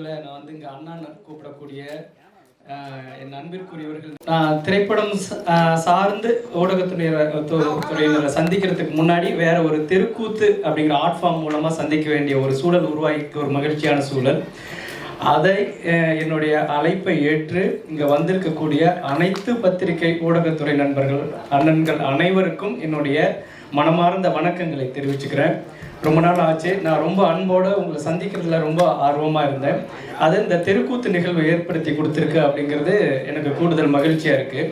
நேரத்தில் நான் வந்து இங்கே அண்ணான்னு கூப்பிடக்கூடிய என் அன்பிற்குரியவர்கள், நான் திரைப்படம் சார்ந்து ஊடகத்துறையினரை சந்திக்கிறதுக்கு முன்னாடி வேற ஒரு தெருக்கூத்து அப்படிங்கிற ஆர்ட் ஃபார்ம் மூலமாக சந்திக்க வேண்டிய ஒரு சூழல் உருவாக்கி ஒரு மகிழ்ச்சியான சூழல். அதை என்னுடைய அழைப்பை ஏற்று இங்கே வந்திருக்கக்கூடிய அனைத்து பத்திரிகை ஊடகத்துறை நண்பர்கள் அண்ணன்கள் அனைவருக்கும் என்னுடைய மனமார்ந்த வணக்கங்களை தெரிவிச்சுக்கிறேன். ரொம்ப நாள் ஆச்சு, நான் ரொம்ப அன்போடு உங்களை சந்திக்கிறதுல ரொம்ப ஆர்வமாக இருந்தேன். அது இந்த தெருக்கூத்து நிகழ்வு ஏற்படுத்தி கொடுத்துருக்கு அப்படிங்கிறது எனக்கு கூடுதல் மகிழ்ச்சியாக இருக்குது.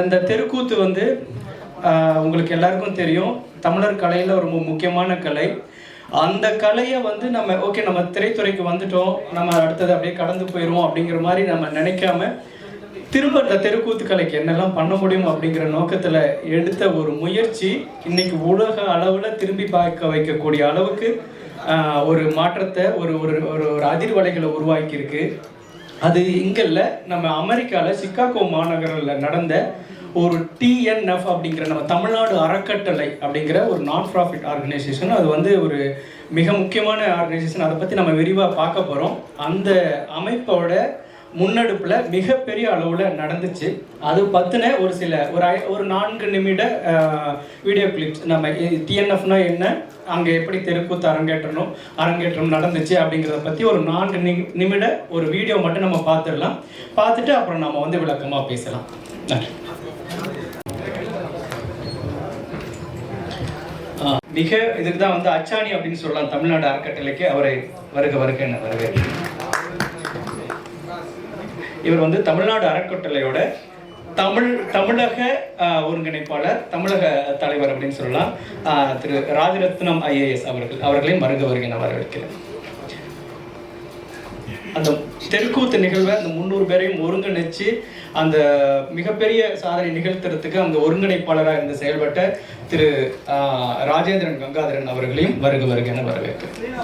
இந்த தெருக்கூத்து வந்து உங்களுக்கு எல்லாருக்கும் தெரியும், தமிழர் கலையில் ஒரு முக்கியமான கலை. அந்த கலையை வந்து நம்ம திரைத்துறைக்கு வந்துட்டோம், நம்ம அடுத்தது அப்படியே கடந்து போயிடுவோம் அப்படிங்கிற மாதிரி நம்ம நினைக்காம திரும்ப இந்த தெருக்கூத்து கலைக்கு என்னெல்லாம் பண்ண முடியும் அப்படிங்கிற நோக்கத்தில் எடுத்த ஒரு முயற்சி இன்னைக்கு உலக அளவில் திரும்பி பார்க்க வைக்கக்கூடிய அளவுக்கு ஒரு மாற்றத்தை ஒரு ஒரு அதிர்வலைகளை உருவாக்கியிருக்கு. அது இங்கே இல்லை, நம்ம அமெரிக்காவில் சிகாகோ மாநகரில் நடந்த ஒரு TNF அப்படிங்கிற நம்ம தமிழ்நாடு அறக்கட்டளை அப்படிங்கிற ஒரு நான் ப்ராஃபிட் ஆர்கனைசேஷன். அது வந்து ஒரு மிக முக்கியமான ஆர்கனைசேஷன். அதை பற்றி நம்ம விரிவாக பார்க்க போகிறோம். அந்த அமைப்போட முன்னெடுப்பில் மிகப்பெரிய அளவில் நடந்துச்சு. அது பற்றின ஒரு 4 நிமிட வீடியோ கிளிப்ஸ். நம்ம TNFனா என்ன, அங்கே எப்படி தெருக்கூத்து அரங்கேற்றம் நடந்துச்சு அப்படிங்கிறத பற்றி ஒரு 4 நிமிட ஒரு வீடியோ மட்டும் நம்ம பார்த்துடலாம். பார்த்துட்டு அப்புறம் நம்ம வந்து விளக்கமாக பேசலாம். நன்றி. இதுக்கு தான் வந்து அச்சாணி அப்படின்னு சொல்லலாம் தமிழ்நாடு அறக்கட்டளைக்கு. அவரை வருக என்ன இவர் வந்து தமிழ்நாடு அறக்கட்டளையோட தமிழக ஒருங்கிணைப்பாளர், தமிழக தலைவர் அப்படின்னு சொல்லலாம். திரு ராஜரத்னம் IAS அவர்களையும் வருக என வரவேற்கிறேன். அந்த தெருக்கூத்து நிகழ்வை அந்த 300 பேரையும் ஒருங்கிணைச்சு அந்த மிகப்பெரிய சாதனை நிகழ்த்துறதுக்கு அந்த ஒருங்கிணைப்பாளராக இருந்து செயல்பட்ட திரு ராஜேந்திரன் கங்காதரன் அவர்களையும் வருக என வரவேற்கிறேன்.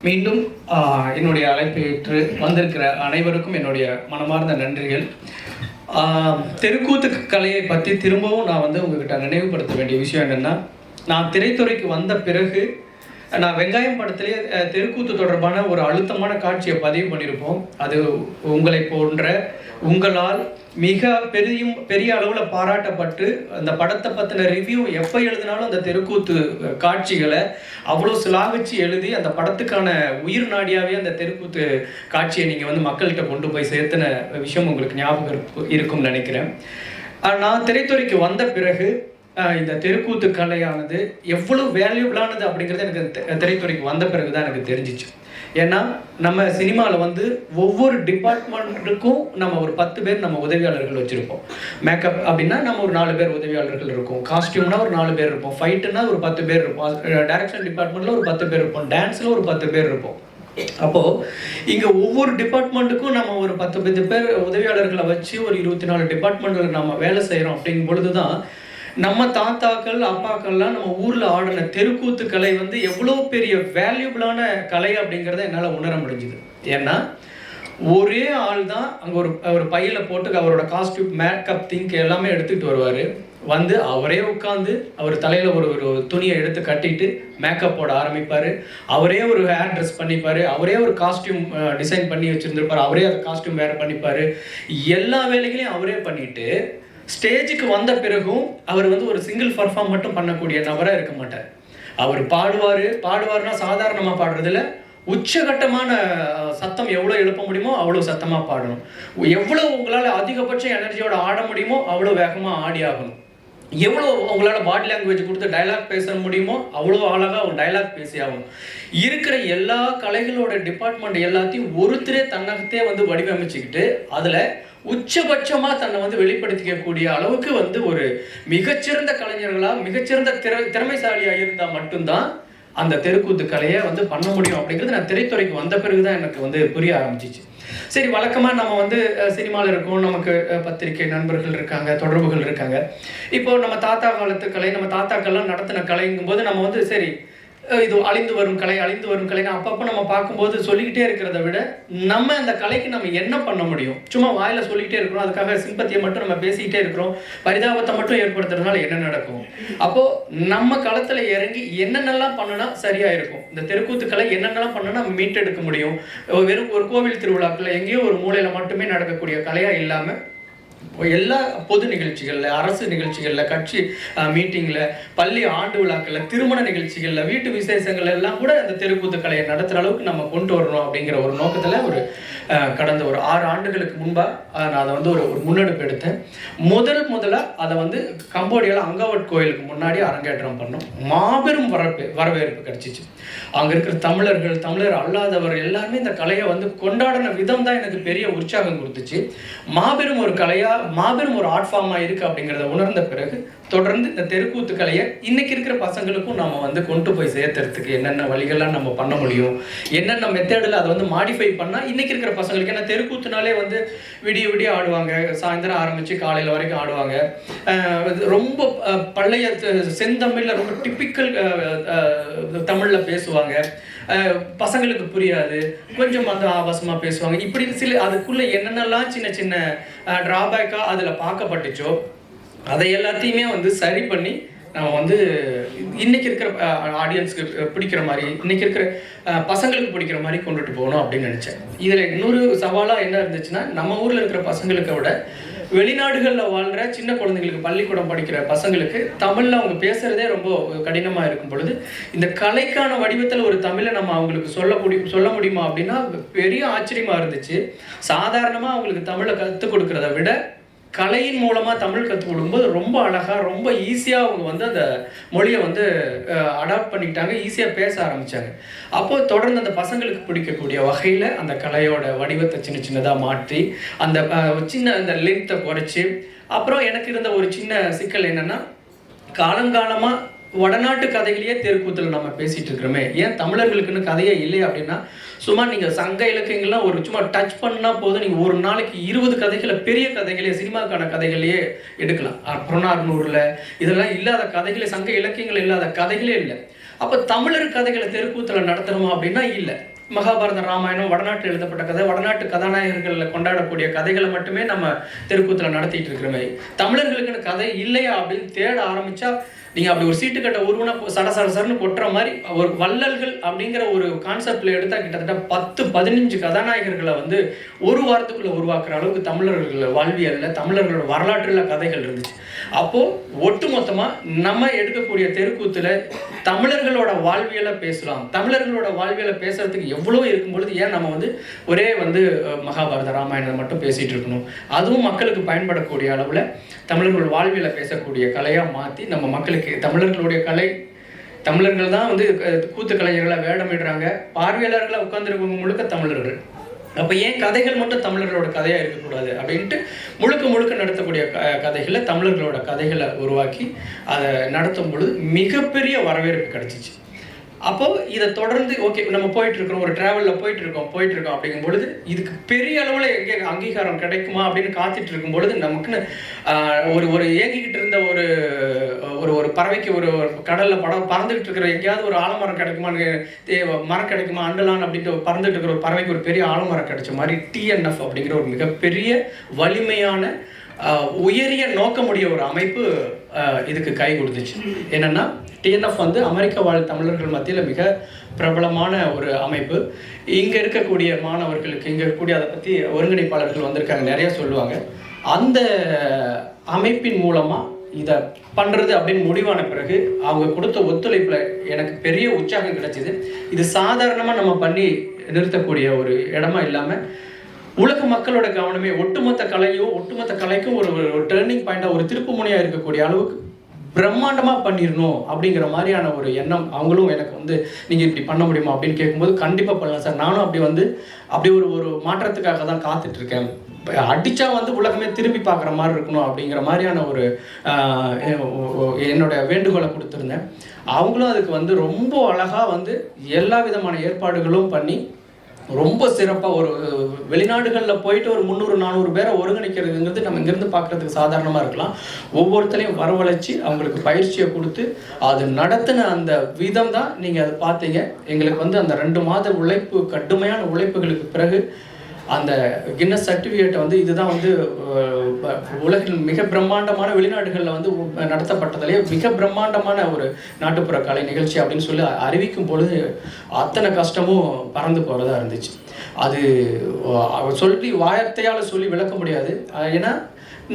மீண்டும் என்னுடைய அழைப்பை ஏற்று வந்திருக்கிற அனைவருக்கும் என்னுடைய மனமார்ந்த நன்றிகள். தெருக்கூத்து கலையை பற்றி திரும்பவும் நான் வந்து உங்ககிட்ட நினைவுபடுத்த வேண்டிய விஷயம் என்னென்னா, நான் திரைத்துறைக்கு வந்த பிறகு நான் வெங்காயம் படத்திலேயே தெருக்கூத்து தொடர்பான ஒரு அழுத்தமான காட்சியை பதிவு பண்ணியிருப்போம். அது உங்களை போன்ற உங்களால் மிக பெரிய அளவில் பாராட்டப்பட்டு அந்த படத்தை பற்றின ரிவ்யூ எப்போ எழுதினாலும் அந்த தெருக்கூத்து காட்சிகளை அவ்வளோ சிலாகிச்சு எழுதி அந்த படத்துக்கான உயிர் நாடியாகவே அந்த தெருக்கூத்து காட்சியை நீங்கள் வந்து மக்கள்கிட்ட கொண்டு போய் சேர்த்துன விஷயம் உங்களுக்கு ஞாபகம் இருக்கும்னு நினைக்கிறேன். நான் திரைத்துறைக்கு வந்த பிறகு இந்த தெருக்கூத்து கலையானது எவ்வளோ வேல்யூபிளானது அப்படிங்கிறது எனக்கு திரைத்துறைக்கு வந்த பிறகு தான் எனக்கு தெரிஞ்சிச்சு. ஏன்னா நம்ம சினிமாவில் வந்து ஒவ்வொரு டிபார்ட்மெண்ட்டுக்கும் நம்ம ஒரு 10 பேர் நம்ம உதவியாளர்கள் வச்சுருப்போம். மேக்கப் அப்படின்னா நம்ம ஒரு 4 பேர் உதவியாளர்கள் இருக்கும், காஸ்டியூம்னா ஒரு 4 பேர் இருப்போம், ஃபைட்டுன்னா ஒரு 10 பேர் இருப்போம், டைரக்ஷன் டிபார்ட்மெண்ட்டில் ஒரு 10 பேர் இருப்போம், டான்ஸில் ஒரு 10 பேர் இருப்போம். அப்போது இங்கே ஒவ்வொரு டிபார்ட்மெண்ட்டுக்கும் நம்ம ஒரு 10 பேர் உதவியாளர்களை வச்சு ஒரு 24 டிபார்ட்மெண்ட்டில் நம்ம வேலை செய்கிறோம். அப்படிங்கும் பொழுது தான் நம்ம தாத்தாக்கள் அப்பாக்கள்லாம் நம்ம ஊரில் ஆடின தெருக்கூத்து கலை வந்து எவ்வளோ பெரிய வேல்யூபிளான கலை அப்படிங்கிறத என்னால் உணர முடிஞ்சுது. ஏன்னா ஒரே ஆள் தான் அங்கே ஒரு பையில போட்டு அவரோட காஸ்டியூம், மேக்கப், திங்க் எல்லாமே எடுத்துகிட்டு வருவார். வந்து அவரே உட்காந்து அவர் தலையில் ஒரு துணியை எடுத்து கட்டிட்டு மேக்கப் போட ஆரம்பிப்பார். அவரே ஒரு ஹேர் ட்ரெஸ் பண்ணிப்பார், அவரே ஒரு காஸ்டியூம் டிசைன் பண்ணி வச்சுருந்துருப்பார், அவரே அந்த காஸ்டியூம் வேறு பண்ணிப்பார். எல்லா வேலைகளையும் அவரே பண்ணிட்டு ஸ்டேஜுக்கு வந்த பிறகும் அவர் வந்து ஒரு சிங்கிள் பர்ஃபார்ம் மட்டும் பண்ணக்கூடிய நபராக இருக்க மாட்டார். அவர் பாடுவார்னா சாதாரணமாக பாடுறதில்ல, உச்சகட்டமான சத்தம் எவ்வளோ எழுப்ப முடியுமோ அவ்வளோ சத்தமாக பாடணும். எவ்வளோ உங்களால் அதிகபட்ச எனர்ஜியோட ஆட முடியுமோ அவ்வளோ வேகமாக ஆடி ஆகணும். எவ்வளோ உங்களால் பாடி லாங்குவேஜ் கொடுத்து டைலாக் பேச முடியுமோ அவ்வளோ அழகாக ஒரு டைலாக் பேசி ஆகணும். இருக்கிற எல்லா கலைகளோட டிபார்ட்மெண்ட் எல்லாத்தையும் ஒருத்தரே தன்னகத்தே வந்து வடிவமைச்சுக்கிட்டு அதில் உச்சபட்சமாக தன்னை வந்து வெளிப்படுத்திக்கக்கூடிய அளவுக்கு வந்து ஒரு மிகச்சிறந்த கலைஞர்களாக மிகச்சிறந்த திறமைசாலியாக இருந்தால் மட்டும்தான் அந்த தெருக்கூத்து கலையை வந்து பண்ண முடியும் அப்படிங்கிறது நான் திரைத்துறைக்கு வந்த பிறகு தான் எனக்கு வந்து புரிய ஆரம்பிச்சிச்சு. சரி, வழக்கமாக நம்ம வந்து சினிமாவில் இருக்கோம், நமக்கு பத்திரிகை நண்பர்கள் இருக்காங்க, தொடர்புகள் இருக்காங்க. இப்போ நம்ம தாத்தா காலத்து கலை, நம்ம தாத்தாக்கள்லாம் நடத்தின கலைங்கும் போது நம்ம வந்து சரி இது அழிந்து வரும் கலைன்னு அப்பப்போ நம்ம பார்க்கும்போது சொல்லிக்கிட்டே இருக்கிறத விட நம்ம அந்த கலைக்கு நம்ம என்ன பண்ண முடியும்? சும்மா வாயில சொல்லிக்கிட்டே இருக்கிறோம், அதுக்காக சிம்பத்தியை மட்டும் நம்ம பேசிக்கிட்டே இருக்கிறோம், பரிதாபத்தை மட்டும் ஏற்படுத்துறதுனால என்ன நடக்கும்? அப்போ நம்ம களத்துல இறங்கி என்னென்னலாம் பண்ணுனா சரியா இருக்கும், இந்த தெருக்கூத்து கலை என்னென்னலாம் பண்ணுனா மீட்டெடுக்க முடியும்? வெறும் ஒரு கோவில் திருவிழாக்குள்ள எங்கேயோ ஒரு மூலையில மட்டுமே நடக்கக்கூடிய கலையா இல்லாம எல்லா பொது நிகழ்ச்சிகளில், அரசு நிகழ்ச்சிகளில், கட்சி மீட்டிங்கில், பள்ளி ஆண்டு விழாக்களில், திருமண நிகழ்ச்சிகளில், வீட்டு விசேஷங்கள் எல்லாம் கூட அந்த தெருக்கூத்து கலையை நடத்துகிற அளவுக்கு நம்ம கொண்டு வரணும் அப்படிங்கிற ஒரு நோக்கத்தில் ஒரு கடந்த ஒரு 6 ஆண்டுகளுக்கு முன்பாக நான் அதை வந்து ஒரு முன்னெடுப்பு எடுத்தேன். முதலாக அதை வந்து கம்போடியாவில் அங்கவட் கோயிலுக்கு முன்னாடி அரங்கேற்றம் பண்ணோம். மாபெரும் வரவேற்பு கிடைச்சிச்சு. அங்கே இருக்கிற தமிழர் அல்லாதவர் எல்லாருமே இந்த கலையை வந்து கொண்டாடின விதம் தான் எனக்கு பெரிய உற்சாகம் கொடுத்துச்சு. மாபெரும் ஒரு கலையாக, மாபெரும் ஒரு ஆர்ட் ஃபார்மாக இருக்குது அப்படிங்கிறத உணர்ந்த பிறகு தொடர்ந்து இந்த தெருக்கூத்து கலையை இன்னைக்கு இருக்கிற பசங்களுக்கும் நம்ம வந்து கொண்டு போய் சேர்த்துறதுக்கு என்னென்ன வழிகள்லாம் நம்ம பண்ண முடியும், என்னென்ன மெத்தடில் அதை வந்து மாடிஃபை பண்ணால் இன்னைக்கு இருக்கிற பசங்களுக்கு. ஏன்னா தெருக்கூத்துனாலே வந்து விடிய ஆடுவாங்க, சாயந்தரம் ஆரம்பித்து காலையில் வரைக்கும் ஆடுவாங்க. ரொம்ப பழைய செந்தமிழில் ரொம்ப டிப்பிக்கல் தமிழில் பேசுவாங்க, பசங்களுக்கு புரியாது, கொஞ்சம் வந்து ஆபாசமாக பேசுவாங்க. இப்படி சில அதுக்குள்ளே என்னென்னலாம் சின்ன சின்ன ட்ராபேக்காக அதில் பார்க்கப்பட்டுச்சோ அதை எல்லாத்தையுமே வந்து சரி பண்ணி நம்ம வந்து இன்னைக்கு இருக்கிற ஆடியன்ஸுக்கு பிடிக்கிற மாதிரி, இன்னைக்கு இருக்கிற பசங்களுக்கு பிடிக்கிற மாதிரி கொண்டுட்டு போகணும் அப்படின்னு நினச்சேன். இதில் இன்னொரு சவாலாக என்ன இருந்துச்சுன்னா, நம்ம ஊரில் இருக்கிற பசங்களுக்கு விட வெளிநாடுகளில் வாழ்கிற சின்ன குழந்தைங்களுக்கு, பள்ளிக்கூடம் படிக்கிற பசங்களுக்கு தமிழில் அவங்க பேசுகிறதே ரொம்ப கடினமாக இருக்கும் பொழுது இந்த கலைக்கான வடிவத்தில் ஒரு தமிழை நம்ம அவங்களுக்கு சொல்ல முடியுமா அப்படின்னா பெரிய ஆச்சரியமாக இருந்துச்சு. சாதாரணமாக அவங்களுக்கு தமிழை கற்றுக் கொடுக்குறத விட கலையின் மூலமாக தமிழ் கற்றுக் கொடுக்கும்போது ரொம்ப அழகாக, ரொம்ப ஈஸியாக அவங்க வந்து அந்த மொழியை வந்து அடாப்ட் பண்ணிக்கிட்டாங்க, ஈஸியாக பேச ஆரம்பித்தாங்க. அப்போது தொடர்ந்து அந்த பசங்களுக்கு பிடிக்கக்கூடிய வகையில் அந்த கலையோட வடிவத்தை சின்னதாக மாற்றி அந்த சின்ன அந்த லென்த்தை குறைச்சி, அப்புறம் எனக்கு இருந்த ஒரு சின்ன சிக்கல் என்னென்னா, காலங்காலமாக வடநாட்டு கதைகளையே தெருக்கூத்தில் நம்ம பேசிகிட்டு இருக்கிறோமே, ஏன் தமிழர்களுக்குன்னு கதையே இல்லை அப்படின்னா, சும்மா நீங்கள் சங்க இலக்கியங்கள்லாம் ஒரு சும்மா டச் பண்ணால் போதும், நீங்கள் ஒரு நாளைக்கு 20 கதைகளை, பெரிய கதைகளே, சினிமாக்கான கதைகளையே எடுக்கலாம். புறநானூறில் இதெல்லாம் இல்லாத கதைகளே, சங்க இலக்கியங்கள் இல்லாத கதைகளே இல்லை. அப்போ தமிழர் கதைகளை தெருக்கூத்தில் நடத்தணுமா அப்படின்னா இல்லை. மகாபாரதம், ராமாயணம் வடநாட்டில் எழுதப்பட்ட கதை, வடநாட்டு கதாநாயகர்களில் கொண்டாடக்கூடிய கதைகளை மட்டுமே நம்ம தெருக்கூத்தில் நடத்திட்டு இருக்கிறோமே, தமிழர்களுக்குன்னு கதை இல்லையா அப்படின்னு தேட ஆரம்பித்தா, நீங்கள் அப்படி ஒரு சீட்டுக்கட்டை உருவனா சரசரன்னு கொட்டுற மாதிரி ஒரு வள்ளல்கள் அப்படிங்கிற ஒரு கான்செப்டில் எடுத்தால் கிட்டத்தட்ட 10-15 கதாநாயகர்களை வந்து ஒரு வாரத்துக்குள்ளே உருவாக்குற அளவுக்கு தமிழர்கள் வாழ்வியலில், தமிழர்களோட வரலாற்றில் கதைகள் இருந்துச்சு. அப்போது ஒட்டு மொத்தமாக நம்ம எடுக்கக்கூடிய தெருக்கூத்தில் தமிழர்களோட வாழ்வியலை பேசலாம். தமிழர்களோட வாழ்வியலை பேசுறதுக்கு எவ்வளோ இருக்கும் பொழுது ஏன் நம்ம வந்து ஒரே வந்து மகாபாரத ராமாயணம் மட்டும் பேசிகிட்டு இருக்கணும்? அதுவும் மக்களுக்கு பயன்படக்கூடிய அளவில் தமிழர்கள் வாழ்வியலை பேசக்கூடிய கலையாக மாற்றி நம்ம மக்களுக்கு, தமிழர்களுடைய கலை, தமிழர்கள் தான் வந்து கூத்து கலைஞர்களை வேடமிடுறாங்க, பார்வையாளர்களை உட்கார்ந்துருக்கவங்க முழுக்க தமிழர்கள். அப்போ ஏன் கதைகள் மட்டும் தமிழர்களோட கதையாக இருக்கக்கூடாது அப்படின்ட்டு முழுக்க நடத்தக்கூடிய கதைகளை, தமிழர்களோட கதைகளை உருவாக்கி அதை நடத்தும் பொழுது மிகப்பெரிய வரவேற்பு கிடைச்சிச்சு. அப்போது இதை தொடர்ந்து ஓகே நம்ம போயிட்டுருக்கிறோம், ஒரு ட்ராவலில் போயிட்டுருக்கோம் அப்படிங்கும் பொழுது இதுக்கு பெரிய அளவில் எங்கே அங்கீகாரம் கிடைக்குமா அப்படின்னு காத்துட்டு இருக்கும் பொழுது நமக்குன்னு ஒரு ஏங்கிக்கிட்டு இருந்த ஒரு பறவைக்கு ஒரு கடலில் பறந்துக்கிட்டு இருக்கிற எங்கேயாவது ஒரு ஆலமரம் கிடைக்குமான்னு, மரம் கிடைக்குமா அண்டலான் அப்படின்ட்டு பறந்துட்டு இருக்கிற ஒரு பறவைக்கு ஒரு பெரிய ஆலமரம் கிடைச்ச மாதிரி TNF அப்படிங்கிற ஒரு மிகப்பெரிய வலிமையான உயரிய நோக்கமுடைய ஒரு அமைப்பு இதுக்கு கை கொடுத்துச்சு. என்னென்னா TNF வந்து அமெரிக்க வாழ் தமிழர்கள் மத்தியில் மிக பிரபலமான ஒரு அமைப்பு. இங்கே இருக்கக்கூடிய மாணவர்களுக்கு, இங்கே இருக்கக்கூடிய அதை பற்றி ஒருங்கிணைப்பாளர்கள் வந்திருக்காங்க, நிறையா சொல்லுவாங்க. அந்த அமைப்பின் மூலமாக இதை பண்ணுறது அப்படின்னு முடிவான பிறகு அவங்க கொடுத்த ஒத்துழைப்பில் எனக்கு பெரிய உற்சாகம் கிடைச்சிது. இது சாதாரணமாக நம்ம பண்ணி நிறுத்தக்கூடிய ஒரு இடமா இல்லாமல் உலக மக்களோட கவனமே ஒட்டுமொத்த கலைக்கும் ஒரு டேர்னிங் பாயிண்டாக, ஒரு திருப்பு முனையாக இருக்கக்கூடிய அளவுக்கு பிரம்மாண்டமாக பண்ணிடணும் அப்படிங்கிற மாதிரியான ஒரு எண்ணம். அவங்களும் எனக்கு வந்து நீங்கள் இப்படி பண்ண முடியுமா அப்படின்னு கேட்கும்போது கண்டிப்பாக பண்ணலாம் சார், நானும் அப்படி ஒரு மாற்றத்துக்காக தான் காத்துட்ருக்கேன், அடித்தா வந்து உலகமே திரும்பி பார்க்குற மாதிரி இருக்கணும் அப்படிங்கிற மாதிரியான ஒரு என்னோட வேண்டுகோளை கொடுத்துருந்தேன். அவங்களும் அதுக்கு வந்து ரொம்ப அழகாக வந்து எல்லா விதமான ஏற்பாடுகளும் பண்ணி ரொம்ப சிறப்பாக ஒரு வெளிநாடுகளில் போயிட்டு ஒரு 300-400 பேரை ஒருங்கிணைக்கிறதுங்கிறது நம்ம இங்கேருந்து பார்க்குறதுக்கு சாதாரணமாக இருக்கலாம். ஒவ்வொருத்தரையும் வரவழைச்சி அவங்களுக்கு பயிற்சியை கொடுத்து அது நடத்தின அந்த விதம் தான் நீங்கள் அதை பார்த்தீங்க. எங்களுக்கு வந்து அந்த 2 மாத உழைப்பு, கடுமையான உழைப்புகளுக்கு பிறகு அந்த கின்னஸ் சர்டிஃபிகேட்டை வந்து இதுதான் வந்து உலகில் மிக பிரம்மாண்டமான வெளிநாடுகளில் வந்து நடத்தப்பட்டதிலே மிக பிரம்மாண்டமான ஒரு நாட்டுப்புற கலை நிகழ்ச்சி அப்படின்னு சொல்லி அறிவிக்கும் பொழுது அத்தனை கஷ்டமும் பறந்து போகிறதா இருந்துச்சு. அது சொல்லி வார்த்தையால் சொல்லி விளக்க முடியாது. ஏன்னா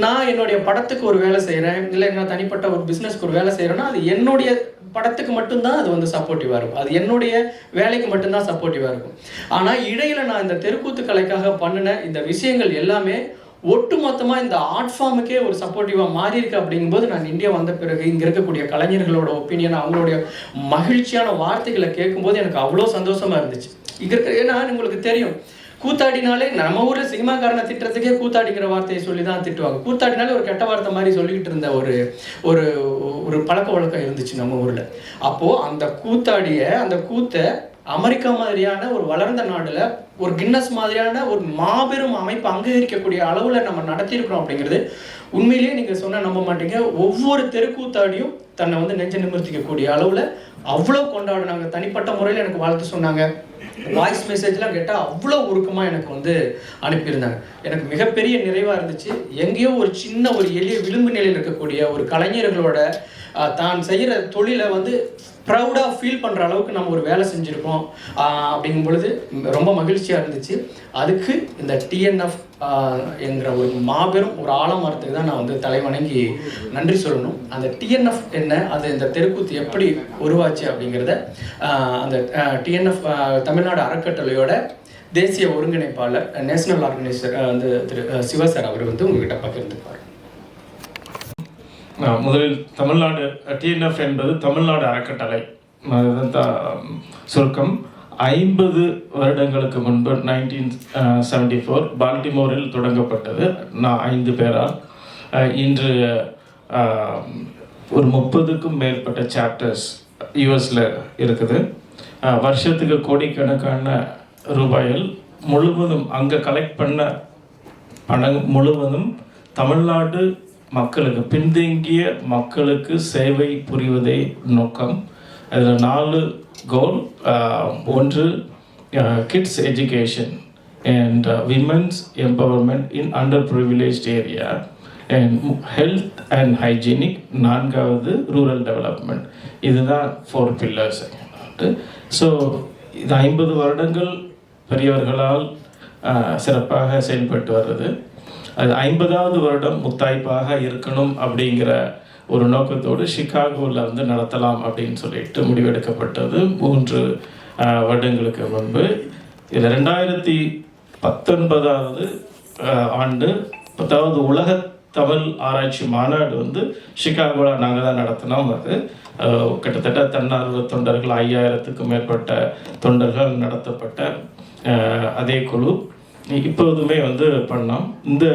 நான் என்னுடைய படத்துக்கு ஒரு வேலை செய்கிறேன், இல்லை நான் தனிப்பட்ட ஒரு பிஸ்னஸ்க்கு ஒரு வேலை செய்கிறேன்னா அது என்னுடைய படத்துக்கு மட்டும்தான் அது வந்து சப்போர்ட்டிவாக இருக்கும், அது என்னுடைய வேலைக்கு மட்டும்தான் சப்போர்ட்டிவாக இருக்கும். ஆனால் இடையில் நான் இந்த தெருக்கூத்து கலைக்காக பண்ணின இந்த விஷயங்கள் எல்லாமே ஒட்டு மொத்தமாக இந்த ஆர்ட் ஃபார்முக்கே ஒரு சப்போர்ட்டிவாக மாறி இருக்கு. அப்படிங்கும்போது நான் இந்தியா வந்த பிறகு இங்கே இருக்கக்கூடிய கலைஞர்களோட ஒப்பீனியன், அவங்களுடைய மகிழ்ச்சியான வார்த்தைகளை கேட்கும்போது எனக்கு அவ்வளோ சந்தோஷமாக இருந்துச்சு. இங்கே இருக்கிற, ஏன்னா உங்களுக்கு தெரியும், கூத்தாடினாலே நம்ம ஊரில் சினிமாக்காரனை திட்டுறதுக்கே கூத்தாடிங்கிற வார்த்தையை சொல்லி தான் திட்டுவாங்க. கூத்தாடினாலே ஒரு கெட்ட வார்த்தை மாதிரி சொல்லிக்கிட்டு இருந்த ஒரு ஒரு ஒரு பழக்க வழக்கம் இருந்துச்சு நம்ம ஊரில். அப்போது அந்த கூத்தை அமெரிக்கா மாதிரியான ஒரு வளர்ந்த நாட்டில் ஒரு கின்னஸ் மாதிரியான ஒரு மாபெரும் அமைப்பு அங்கீகரிக்கக்கூடிய அளவில் நம்ம நடத்தியிருக்கிறோம் அப்படிங்கிறது உண்மையிலேயே நீங்கள் சொன்னால் நம்ப மாட்டீங்க. ஒவ்வொரு தெருக்கூத்தாடியும் தன்னை வந்து நெஞ்ச நிமிர்த்திக்கக்கூடிய அளவில் அவ்வளோ கொண்டாடினாங்க. தனிப்பட்ட முறையில் எனக்கு வாழ்த்து சொன்னாங்க. வாய்ஸ் மெசேஜ்லாம் கேட்டால் அவ்வளோ உருக்கமாக எனக்கு வந்து அனுப்பியிருந்தாங்க. எனக்கு மிகப்பெரிய நிறைவாக இருந்துச்சு. எங்கேயோ ஒரு சின்ன ஒரு எளிய விளிம்பு நிலையில் இருக்கக்கூடிய ஒரு கலைஞர்களோட தான் செய்கிற தொழிலை வந்து ப்ரௌடாக ஃபீல் பண்ணுற அளவுக்கு நம்ம ஒரு வேலை செஞ்சுருக்கோம் அப்படிங்கும் பொழுது ரொம்ப மகிழ்ச்சியாக இருந்துச்சு. அதுக்கு இந்த டிஎன்எஃப் என்கிற ஒரு மாபெரும் ஒரு ஆலமரத்துக்கு தான் நான் வந்து தலைவணங்கி நன்றி சொல்லணும். அந்த டிஎன்எஃப் என்ன, அது இந்த தெருக்கூத்து எப்படி உருவாச்சு அப்படிங்கிறத அந்த டிஎன்எஃப் தமிழ்நாடு அறக்கட்டளையோட தேசிய ஒருங்கிணைப்பாளர், நேஷனல் ஆர்கனைசர் வந்து திரு சிவா சார் அவர் வந்து உங்ககிட்ட பகிர்ந்துப்பார். முதலில் தமிழ்நாடு டிஎன்எஃப் என்பது தமிழ்நாடு அறக்கட்டளை சுருக்கம். 50 வருடங்களுக்கு முன்பு 1974 பால்டிமோரில் தொடங்கப்பட்டது. நான் 5 பேரால் இன்று ஒரு 30க்கும் மேற்பட்ட சாப்டர்ஸ் யூஎஸில் இருக்குது. வருஷத்துக்கு கோடிக்கணக்கான ரூபாயில் முழுவதும் அங்கே கலெக்ட் பண்ண பணம் முழுவதும் தமிழ்நாடு மக்களுக்கு, பின்தங்கிய மக்களுக்கு சேவை புரிவதே நோக்கம். அதில் 4 கோல். ஒன்று kids education and women's empowerment in under privileged area and health and hygienic. 4வது ரூரல் டெவலப்மெண்ட். இதுதான் 4 பில்லர்ஸ். ஸோ இது 50 வருடங்கள் பெரியவர்களால் சிறப்பாக செயல்பட்டு வர்றது. அது 50வது வருடம் முத்தாய்ப்பாக இருக்கணும் அப்படிங்கிற ஒரு நோக்கத்தோடு சிகாகோவில் வந்து நடத்தலாம் அப்படின்னு சொல்லிட்டு முடிவெடுக்கப்பட்டது 3 வருடங்களுக்கு முன்பு. இது 2019வது ஆண்டு 10வது உலக தமிழ் ஆராய்ச்சி மாநாடு வந்து சிகாகோவில் நாங்கள் தான் நடத்தினோம். அது கிட்டத்தட்ட தன்னார்வ தொண்டர்கள் 5000க்கும் மேற்பட்ட தொண்டர்கள் நடத்தப்பட்ட அதே குழு இப்போதுமே வந்து பண்ணோம். இந்த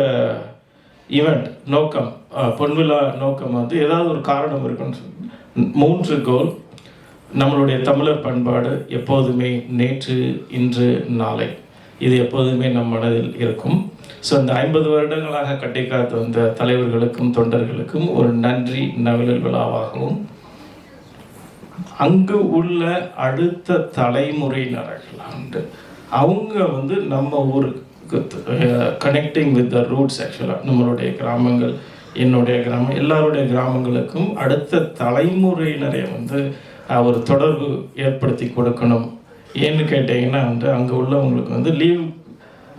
ஈவெண்ட் நோக்கம், பொன்விழா நோக்கம் வந்து ஏதாவது ஒரு காரணம் இருக்குன்னு சொல்லி 3 கோல். நம்மளுடைய தமிழர் பண்பாடு எப்போதுமே நேற்று, இன்று, நாளை, இது எப்போதுமே நம் மனதில் இருக்கும். ஸோ இந்த 50 வருடங்களாக கட்டிக்காத்து வந்த தலைவர்களுக்கும் தொண்டர்களுக்கும் ஒரு நன்றி நவிழல் விழாவாகவும், அங்கு உள்ள அடுத்த தலைமுறையினர்கள் அவங்க வந்து நம்ம ஊருக்கு கனெக்டிங் வித் த ரூட்ஸ். ஆக்சுவலாக நம்மளுடைய கிராமங்கள், என்னுடைய கிராமம், எல்லாருடைய கிராமங்களுக்கும் அடுத்த தலைமுறையினரை வந்து ஒரு தொடர்பு ஏற்படுத்தி கொடுக்கணும். ஏன்னு கேட்டிங்கன்னா வந்து அங்கே உள்ளவங்களுக்கு வந்து லீவ்,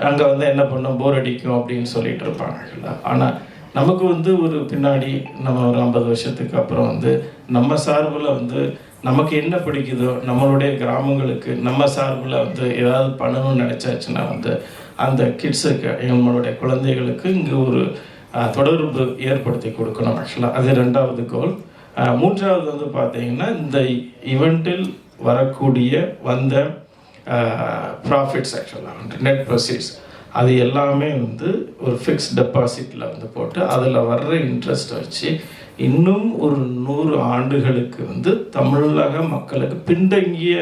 அங்கே வந்து என்ன பண்ணோம், போர் அடிக்கும் அப்படின்னு சொல்லிட்டு இருப்பாங்க. ஆனால் நமக்கு வந்து ஒரு பின்னாடி நம்ம ஒரு 50 வருஷத்துக்கு அப்புறம் வந்து நம்ம சார்பில் வந்து நமக்கு என்ன பிடிக்குதோ நம்மளுடைய கிராமங்களுக்கு நம்ம சார்பில் வந்து ஏதாவது பண்ணணும்னு நினச்சாச்சுன்னா வந்து அந்த கிட்ஸுக்கு, நம்மளுடைய குழந்தைகளுக்கு இங்கே ஒரு தொடர்பு ஏற்படுத்தி கொடுக்கணும். ஆக்சுவலாக அது 2வது கோல். 3வது வந்து பார்த்தீங்கன்னா இந்த ஈவெண்ட்டில் வரக்கூடிய வந்த ப்ராஃபிட்ஸ், ஆக்சுவலாக நெட் ப்ரொசீட்ஸ், அது எல்லாமே வந்து ஒரு ஃபிக்ஸ்ட் டெபாசிட்டில் வந்து போட்டு அதில் வர்ற இன்ட்ரெஸ்ட்டை வச்சு இன்னும் ஒரு 100 ஆண்டுகளுக்கு வந்து தமிழக மக்களுக்கு, பின்தங்கிய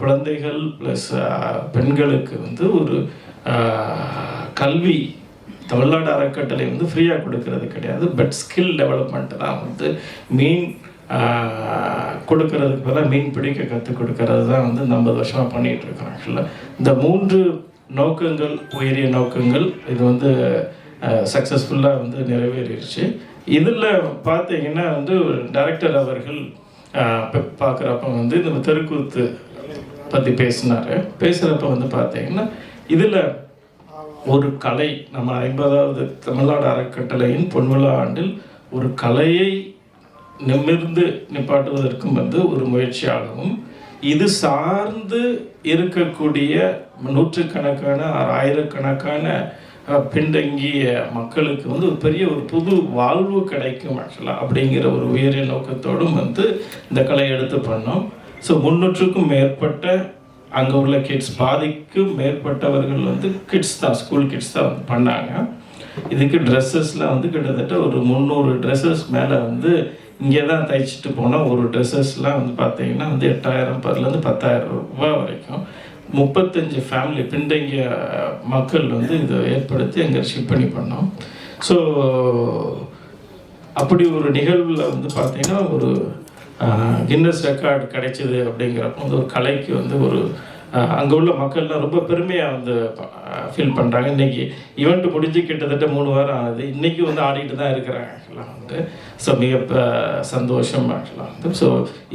குழந்தைகள் ப்ளஸ் பெண்களுக்கு வந்து ஒரு கல்வி தமிழ்நாடு அறக்கட்டளை வந்து ஃப்ரீயாக கொடுக்கறது கிடையாது. பட் ஸ்கில் டெவலப்மெண்ட் தான் வந்து மீன் கொடுக்கறதுக்கு பதிலாக மீன் பிடிக்க கற்றுக் கொடுக்கறது தான் வந்து 50 வருஷமாக பண்ணிகிட்ருக்கோம். ஆக்சுவலாக இந்த 3 நோக்கங்கள் உயரிய நோக்கங்கள் இது வந்து சக்ஸஸ்ஃபுல்லாக வந்து நிறைவேறிடுச்சு. இதில் பார்த்தீங்கன்னா வந்து டைரக்டர் அவர்கள் பார்க்குறப்ப வந்து இந்த தெருக்கூத்து பற்றி பேசுகிறப்ப வந்து பார்த்தீங்கன்னா இதில் ஒரு கலை நம்ம 50வது தமிழ்நாடு அறக்கட்டளையின் பொன்விழா ஆண்டில் ஒரு கலையை நிமிர்ந்து நிப்பாட்டுவதற்கும் வந்து ஒரு முயற்சியாகவும் இது சார்ந்து இருக்கக்கூடிய நூற்றுக்கணக்கான ஆயிரக்கணக்கான பின்தங்கிய மக்களுக்கு வந்து ஒரு பெரிய ஒரு புது வாழ்வு கிடைக்கும் ஆக்சுவலாக அப்படிங்கிற ஒரு உயரிய நோக்கத்தோடும் வந்து இந்த கலையை எடுத்து பண்ணோம். ஸோ 300க்கும் மேற்பட்ட அங்கே உள்ள கிட்ஸ் பாதிக்கும் மேற்பட்டவர்கள் வந்து கிட்ஸ் தான் ஸ்கூல் கிட்ஸ் தான் வந்து பண்ணாங்க. இதுக்கு ட்ரெஸ்ஸஸ்லாம் வந்து கிட்டத்தட்ட ஒரு 300 ட்ரெஸ்ஸஸ் மேலே வந்து இங்கே தான் தைச்சிட்டு போனால் ஒரு ட்ரெஸ்ஸஸ்லாம் வந்து பார்த்தீங்கன்னா வந்து 8,000 10,000 ரூபா வரைக்கும் 35 ஃபேமிலி பின்தங்கிய மக்கள் வந்து இதை ஏற்படுத்தி அங்கே ஷிப் பண்ணி பண்ணோம். ஸோ அப்படி ஒரு நிகழ்வில் வந்து பார்த்திங்கன்னா ஒரு கின்னஸ் ரெக்கார்டு கிடைச்சிது அப்படிங்கிறப்ப வந்து ஒரு கலைக்கு வந்து ஒரு அங்கே உள்ள மக்கள்லாம் ரொம்ப பெருமையாக வந்து ஃபீல் பண்ணுறாங்க. இன்றைக்கி ஈவெண்ட் முடிஞ்சு கிட்டத்தட்ட 3 வாரம் ஆகுது. இன்றைக்கி வந்து ஆடிட்டு தான் இருக்கிறாங்க ஆக்சுவலாக வந்து. ஸோ மிக சந்தோஷம் ஆக்சுவலாக வந்து. ஸோ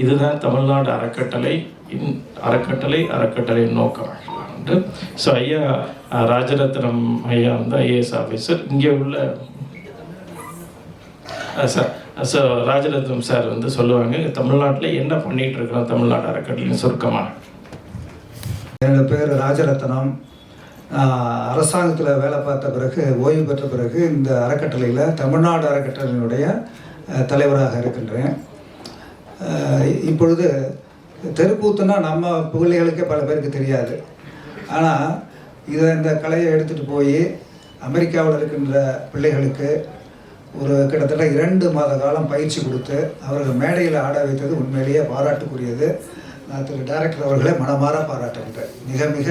இதுதான் தமிழ்நாடு அறக்கட்டளை நோக்கம் ஆக்சுவலாக வந்து. ஸோ ஐயா ராஜரத்னம் ஐயா வந்து ஐஏஎஸ் ஆஃபீஸர் இங்கே உள்ள சார். ஸோ ராஜரத்னம் சார் வந்து சொல்லுவாங்க தமிழ்நாட்டில் என்ன பண்ணிகிட்டு இருக்கிறோம் தமிழ்நாடு அறக்கட்டளைன்னு சுருக்கமாக. என்னோடய பேர் ராஜரத்னம். அரசாங்கத்தில் வேலை பார்த்த பிறகு ஓய்வு பெற்ற பிறகு இந்த அறக்கட்டளையில் தமிழ்நாடு அறக்கட்டளையினுடைய தலைவராக இருக்கின்றேன். இப்பொழுது தெருக்கூத்துனா நம்ம பிள்ளைகளுக்கே பல பேருக்கு தெரியாது. ஆனால் இந்த கலையை எடுத்துகிட்டு போய் அமெரிக்காவில் இருக்கின்ற பிள்ளைகளுக்கு ஒரு கிட்டத்தட்ட 2 மாத காலம் பயிற்சி கொடுத்து அவர்கள் மேடையில் ஆட வைத்தது உண்மையிலேயே பாராட்டுக்குரியது. நான் திரு டைரக்டர் அவர்களை மனமாற பாராட்டுகின்றேன். மிக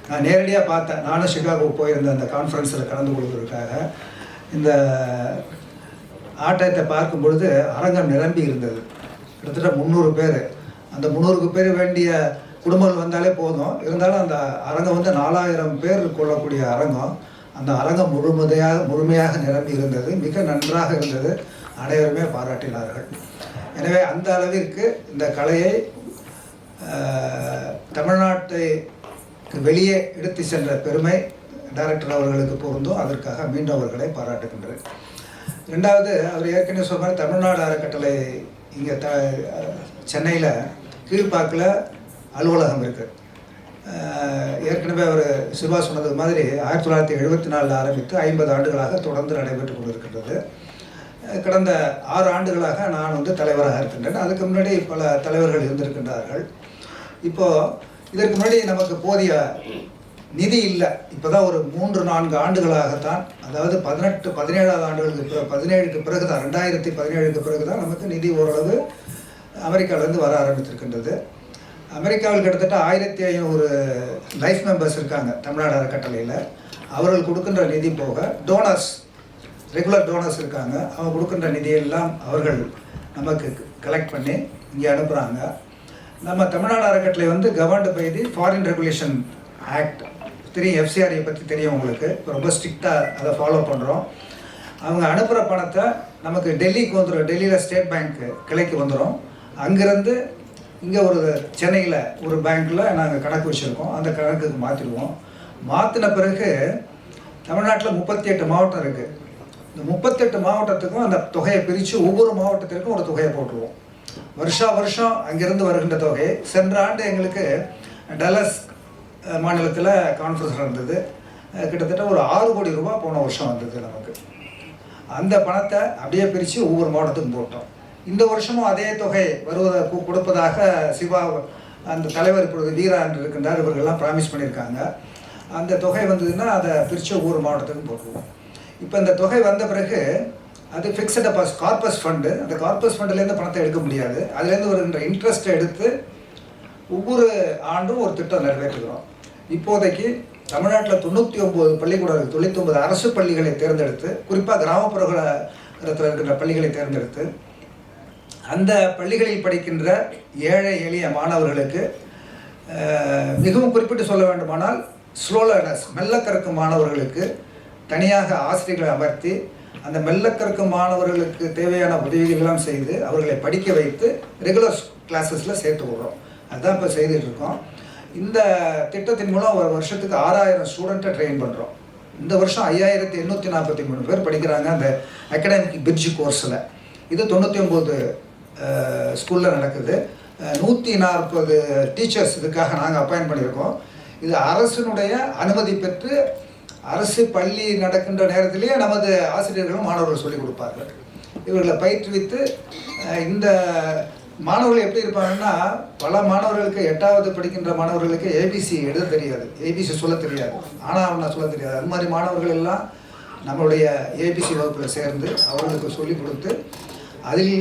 நான் நேரடியாக பார்த்தேன். நானும் சிகாகோ போயிருந்த அந்த கான்ஃபரன்ஸில் கலந்து கொள்வதற்காக இந்த ஆட்டத்தை பார்க்கும் பொழுது அரங்கம் நிரம்பி இருந்தது. கிட்டத்தட்ட 300 பேர். அந்த 300 பேர் வேண்டிய குடும்பங்கள் வந்தாலே போதும். இருந்தாலும் அந்த அரங்கம் வந்து 4000 பேர் கொள்ளக்கூடிய அரங்கம். அந்த அரங்கம் முழுமையாக நிரம்பி இருந்தது. மிக நன்றாக இருந்தது. அனைவருமே பாராட்டினார்கள். எனவே அந்த அளவிற்கு இந்த கலையை தமிழ்நாட்டுக்கு வெளியே எடுத்து சென்ற பெருமை டைரக்டர் அவர்களுக்கு பொருந்தும். அதற்காக மீண்டும் அவர்களை பாராட்டுகின்றேன். 2வது, அவர் ஏற்கனவே சொன்ன மாதிரி தமிழ்நாடு அறக்கட்டளை இங்கே சென்னையில் கீழ்ப்பாக்கில் அலுவலகம் இருக்குது. ஏற்கனவே அவர் சிவா சொன்னது மாதிரி 1974 ஆரம்பித்து 50 ஆண்டுகளாக தொடர்ந்து நடைபெற்று கொண்டிருக்கின்றது. கடந்த 6 ஆண்டுகளாக நான் வந்து தலைவராக இருக்கின்றேன். அதுக்கு முன்னாடி பல தலைவர்கள் இருந்திருக்கின்றார்கள். இப்போது இதற்கு முன்னாடி நமக்கு போதிய நிதி இல்லை. இப்போ தான் ஒரு 3-4 ஆண்டுகளாகத்தான், அதாவது 17வது ஆண்டுகளுக்கு 17க்கு பிறகு தான் 2017க்கு பிறகு தான் நமக்கு நிதி ஓரளவு அமெரிக்காவிலேருந்து வர ஆரம்பித்திருக்கின்றது. அமெரிக்காவில் கிட்டத்தட்ட 1500 லைஃப் மெம்பர்ஸ் இருக்காங்க தமிழ்நாடு அறக்கட்டளையில். அவர்கள் கொடுக்கின்ற நிதி போக ரெகுலர் டோனர்ஸ் இருக்காங்க. அவங்க கொடுக்கின்ற நிதியெல்லாம் அவர்கள் நமக்கு கலெக்ட் பண்ணி இங்கே அனுப்புகிறாங்க. நம்ம தமிழ்நாடு அறக்கட்டளை வந்து governed by the foreign regulation act. தெரியும், எஃப்சிஆர்ஐ பற்றி தெரியும் உங்களுக்கு. இப்போ ரொம்ப ஸ்ட்ரிக்டாக அதை ஃபாலோ பண்ணுறோம். அவங்க அனுப்புகிற பணத்தை நமக்கு டெல்லிக்கு வந்துடும். டெல்லியில் ஸ்டேட் பேங்க் கிளைக்கு வந்துடும். அங்கேருந்து இங்கே ஒரு சென்னையில் ஒரு பேங்க்கில் நாங்கள் கணக்கு வச்சுருக்கோம். அந்த கணக்குக்கு மாற்றிடுவோம். மாற்றின பிறகு தமிழ்நாட்டில் 38 மாவட்டம் இருக்குது. இந்த 38 மாவட்டத்துக்கும் அந்த தொகையை பிரித்து ஒவ்வொரு மாவட்டத்திற்கும் ஒரு தொகையை போட்டுருவோம். வருஷம் அங்கேருந்து வருகின்ற தொகை. சென்ற ஆண்டு எங்களுக்கு டல்லஸ் மாநிலத்தில் கான்ஃபரன்ஸ் நடந்தது. கிட்டத்தட்ட ஒரு 6 கோடி ரூபாய் போன வருஷம் வந்தது நமக்கு. அந்த பணத்தை அப்படியே பிரித்து ஒவ்வொரு மாவட்டத்துக்கும் போட்டோம். இந்த வருஷமும் அதே தொகை கொடுப்பதாக சிவா அந்த தலைவர் இப்பொழுது வீரா என்று இருக்கின்றார். இவர்கள்லாம் ப்ராமிஸ் பண்ணியிருக்காங்க. அந்த தொகை வந்ததுன்னா அதை பிரித்து ஒவ்வொரு மாவட்டத்துக்கும் போட்டுருவோம். இப்போ இந்த தொகை வந்த பிறகு அது ஃபிக்ஸட் டெபாசிட் கார்பஸ் ஃபண்டு. அந்த கார்பஸ் ஃபண்டுலேருந்து பணத்தை எடுக்க முடியாது. அதுலேருந்து வருகின்ற இன்ட்ரெஸ்ட்டை எடுத்து ஒவ்வொரு ஆண்டும் ஒரு திட்டம் நிறைவேற்றுகிறோம். இப்போதைக்கு தமிழ்நாட்டில் 99 பள்ளிக்கூடங்கள், 99 அரசு பள்ளிகளை தேர்ந்தெடுத்து, குறிப்பாக கிராமப்புறத்தில் இருக்கின்ற பள்ளிகளை தேர்ந்தெடுத்து, அந்த பள்ளிகளில் படிக்கின்ற ஏழை எளிய மாணவர்களுக்கு மிகவும் குறிப்பிட்டு சொல்ல வேண்டுமானால் ஸ்லோ லேர்னர்ஸ், மெல்ல கற்கும் மாணவர்களுக்கு தனியாக ஆசிரியர்களை அமர்த்தி அந்த மெல்ல கற்கும் மாணவர்களுக்கு தேவையான உதவிகளெல்லாம் செய்து அவர்களை படிக்க வைத்து ரெகுலர் கிளாஸஸில் சேர்த்து விடுறோம். அதுதான் இப்போ செய்துட்ருக்கோம். இந்த திட்டத்தின் மூலம் ஒரு வருஷத்துக்கு 6000 ஸ்டூடெண்ட்டை ட்ரெயின் பண்ணுறோம். இந்த வருஷம் 5843 பேர் படிக்கிறாங்க அந்த அகாடமிக் பிரிட்ஜ் கோர்ஸில். இது 99 ஸ்கூலில் நடக்குது. 140 டீச்சர்ஸ் இதுக்காக நாங்கள் அப்பாயின்ட் பண்ணியிருக்கோம். இது அரசினுடைய அனுமதி பெற்று அரசு பள்ளி நடக்கின்ற நேரத்திலேயே நமது ஆசிரியர்களும் மாணவர்கள் சொல்லிக் கொடுப்பார்கள். இவர்களை பயிற்றுவித்து இந்த மாணவர்கள் எப்படி இருப்பாங்கன்னா, பல மாணவர்களுக்கு 8வது படிக்கின்ற மாணவர்களுக்கு ஏபிசி எழுத தெரியாது, ஏபிசி சொல்ல தெரியாது, ஆனால் சொல்ல தெரியாது. அது மாதிரி மாணவர்கள் எல்லாம் நம்மளுடைய ஏபிசி வகுப்பில் சேர்ந்து அவர்களுக்கு சொல்லிக் கொடுத்து அதில்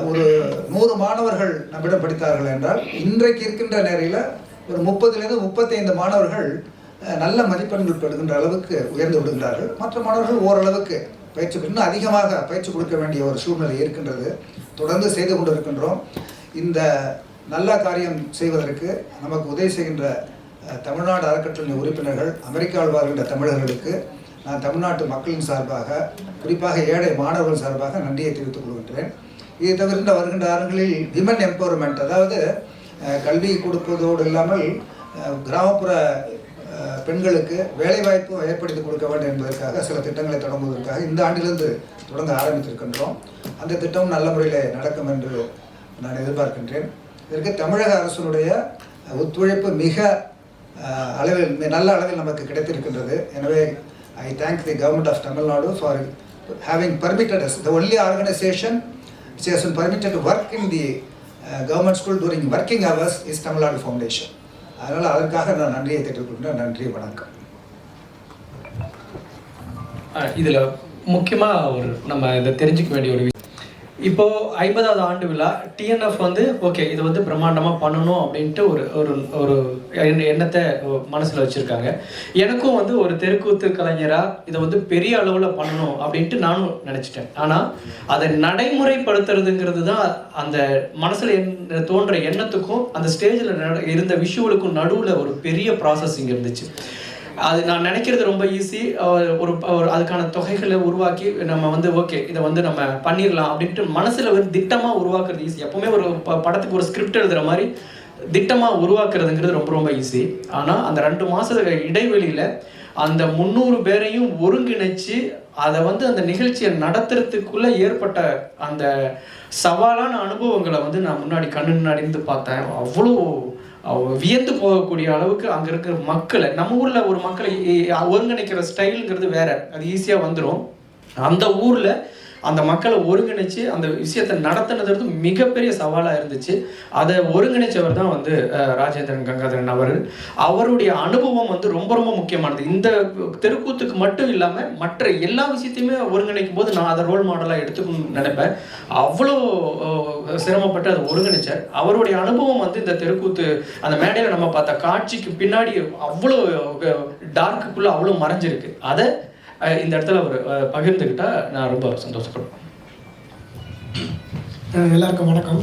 ஒரு 100 மாணவர்கள் நம்மிடம் படித்தார்கள் என்றால் இன்றைக்கு இருக்கின்ற நேரையில் ஒரு 30லேருந்து 35 மாணவர்கள் நல்ல மதிப்பெண்கள் பெறுகின்ற அளவுக்கு உயர்ந்து விடுகிறார்கள். மற்ற மாணவர்கள் ஓரளவுக்கு பயிற்சி இன்னும் அதிகமாக பயிற்சி கொடுக்க வேண்டிய ஒரு சூழ்நிலை இருக்கின்றது. தொடர்ந்து செய்து கொண்டு இருக்கின்றோம். இந்த நல்ல காரியம் செய்வதற்கு நமக்கு உதவி செய்கின்ற தமிழ்நாடு அறக்கட்டளை உறுப்பினர்கள், அமெரிக்காவில் வாழ்கின்ற தமிழர்களுக்கு நான் தமிழ்நாட்டு மக்களின் சார்பாக, குறிப்பாக ஏழை மாணவர்கள் சார்பாக நன்றியை தெரிவித்துக் கொள்கின்றேன். இது தவிர்த்த வருகின்ற ஆண்டுகளில் விமன் எம்பவர்மெண்ட், அதாவது கல்வி கொடுப்பதோடு இல்லாமல் கிராமப்புற பெண்களுக்கு வேலைவாய்ப்பு ஏற்படுத்தி கொடுக்க வேண்டும் என்பதற்காக சில திட்டங்களை தொடங்குவதற்காக இந்த ஆண்டிலிருந்து தொடங்க ஆரம்பித்திருக்கின்றோம். அந்த திட்டம் நல்ல முறையில் நடக்கும் என்று நான் எதிர்பார்க்கின்றேன். இதற்கு தமிழக அரசினுடைய ஒத்துழைப்பு மிக நல்ல அளவில் நமக்கு கிடைத்திருக்கின்றது. எனவே I thank the government of Tamil Nadu for having permitted us. The only organization which has been permitted to work in the government school during working hours is Tamil Nadu Foundation. அதனால் அதற்காக நான் நன்றியை தெரிவிக்கின்றேன். நன்றி, வணக்கம். இதில் முக்கியமாக நம்ம இதை தெரிஞ்சுக்க வேண்டிய ஒரு விஷயம், இப்போது 50வது ஆண்டு விழா டிஎன்எஃப் ஓகே இதை பிரம்மாண்டமாக பண்ணணும் அப்படின்ட்டு ஒரு எண்ணத்தை மனசில் வச்சுருக்காங்க. எனக்கும் ஒரு தெருக்கூத்து கலைஞராக இதை பெரிய அளவில் பண்ணணும் அப்படின்ட்டு நானும் நினச்சிட்டேன். ஆனால் அதை நடைமுறைப்படுத்துறதுங்கிறது தான் அந்த மனசில் தோன்ற எண்ணத்துக்கும் அந்த ஸ்டேஜில் இருந்த விஷுவலுக்கும் நடுவில் ஒரு பெரிய ப்ராசஸிங் இருந்துச்சு. அது நான் நினைக்கிறது ரொம்ப ஈஸி. ஒரு அதுக்கான தொகைகளை உருவாக்கி நம்ம ஓகே இதை நம்ம பண்ணிடலாம் அப்படின்ட்டு மனசில் திட்டமாக உருவாக்குறது ஈஸி. எப்போவுமே ஒரு படத்துக்கு ஒரு ஸ்கிரிப்ட் எழுதுகிற மாதிரி திட்டமாக உருவாக்குறதுங்கிறது ரொம்ப ரொம்ப ஈஸி. ஆனால் அந்த 2 மாத இடைவெளியில் அந்த 300 பேரையும் ஒருங்கிணைச்சு அதை அந்த நிகழ்ச்சியை நடத்துறதுக்குள்ளே ஏற்பட்ட அந்த சவாலான அனுபவங்களை நான் முன்னாடி கண்ணு முன்னாடி இருந்து பார்த்தேன். அவ்வளோ வியந்து போகக்கூடிய அளவுக்கு அங்கே இருக்கிற மக்களை, நம்ம ஊரில் ஒரு மக்களை ஒருங்கிணைக்கிற ஸ்டைலுங்கிறது வேற, அது ஈஸியாக வந்துடும். அந்த ஊரில் அந்த மக்களை ஒருங்கிணைச்சு அந்த விஷயத்தை நடத்தினது மிகப்பெரிய சவாலாக இருந்துச்சு. அதை ஒருங்கிணைச்சவர் தான் ராஜேந்திரன் கங்காதரன் அவர்கள். அவருடைய அனுபவம் ரொம்ப ரொம்ப முக்கியமானது. இந்த தெருக்கூத்துக்கு மட்டும் இல்லாமல் மற்ற எல்லா விஷயத்தையுமே ஒருங்கிணைக்கும் போது நான் அதை ரோல் மாடலாக எடுத்துக்கணும்னு நினைப்பேன். அவ்வளோ சிரமப்பட்டு அதை ஒருங்கிணைச்சார். அவருடைய அனுபவம் இந்த தெருக்கூத்து அந்த மேடையில் நம்ம பார்த்த காட்சிக்கு பின்னாடி அவ்வளோ டார்க்குள்ளே அவ்வளோ மறைஞ்சிருக்கு. அதை இந்த இடத்துல அவர் பகிர்ந்துக்கிட்டா நான் ரொம்ப சந்தோஷப்படுவேன். எல்லாருக்கும் வணக்கம்.